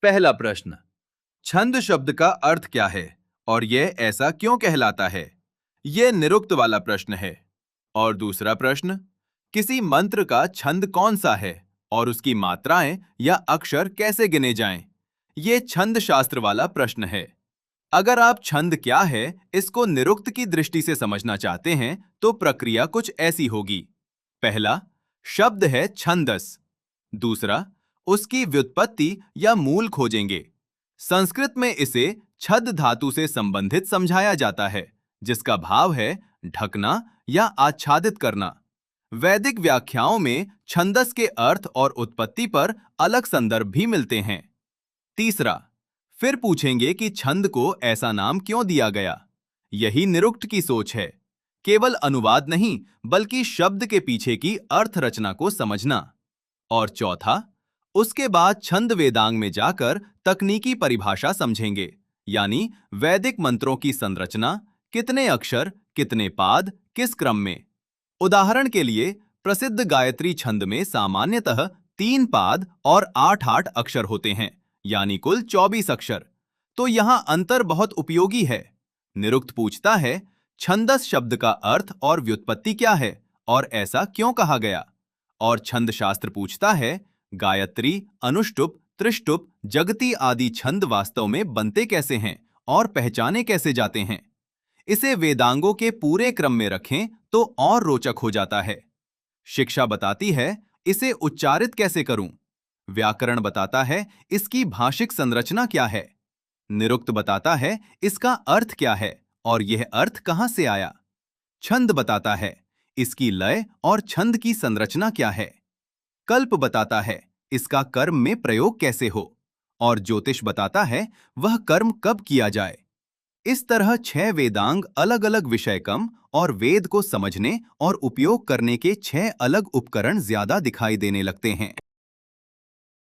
पहला प्रश्न, छंद शब्द का अर्थ क्या है और यह ऐसा क्यों कहलाता है? यह निरुक्त वाला प्रश्न है। और दूसरा प्रश्न, किसी मंत्र का छंद कौन सा है और उसकी मात्राएं या अक्षर कैसे गिने जाएं? यह छंद शास्त्र वाला प्रश्न है। अगर आप छंद क्या है इसको निरुक्त की दृष्टि से समझना चाहते हैं तो प्रक्रिया कुछ ऐसी होगी। पहला, शब्द है छंदस। दूसरा, उसकी व्युत्पत्ति या मूल खोजेंगे। संस्कृत में इसे छद धातु से संबंधित समझाया जाता है, जिसका भाव है ढकना या आच्छादित करना। वैदिक व्याख्याओं में छंदस के अर्थ और उत्पत्ति पर अलग संदर्भ भी मिलते हैं। तीसरा, फिर पूछेंगे कि छंद को ऐसा नाम क्यों दिया गया। यही निरुक्त की सोच है, केवल अनुवाद नहीं बल्कि शब्द के पीछे की अर्थ रचना को समझना। और चौथा, उसके बाद छंद वेदांग में जाकर तकनीकी परिभाषा समझेंगे, यानी वैदिक मंत्रों की संरचना, कितने अक्षर, कितने पाद, किस क्रम में। उदाहरण के लिए प्रसिद्ध गायत्री छंद में सामान्यतः 3 पाद और 8-8 अक्षर होते हैं, यानी कुल 24 अक्षर। तो यहां अंतर बहुत उपयोगी है। निरुक्त पूछता है, छंदस शब्द का अर्थ और व्युत्पत्ति क्या है और ऐसा क्यों कहा गया? और छंद शास्त्र पूछता है, गायत्री, अनुष्टुप, त्रिष्टुप, जगती आदि छंद वास्तव में बनते कैसे हैं और पहचाने कैसे जाते हैं? इसे वेदांगों के पूरे क्रम में रखें तो और रोचक हो जाता है। शिक्षा बताती है इसे उच्चारित कैसे करूं। व्याकरण बताता है इसकी भाषिक संरचना क्या है। निरुक्त बताता है इसका अर्थ क्या है और यह अर्थ कहां से आया। छंद बताता है इसकी लय और छंद की संरचना क्या है। कल्प बताता है इसका कर्म में प्रयोग कैसे हो। और ज्योतिष बताता है वह कर्म कब किया जाए। इस तरह 6 वेदांग अलग अलग विषय कम और वेद को समझने और उपयोग करने के 6 अलग उपकरण ज्यादा दिखाई देने लगते हैं।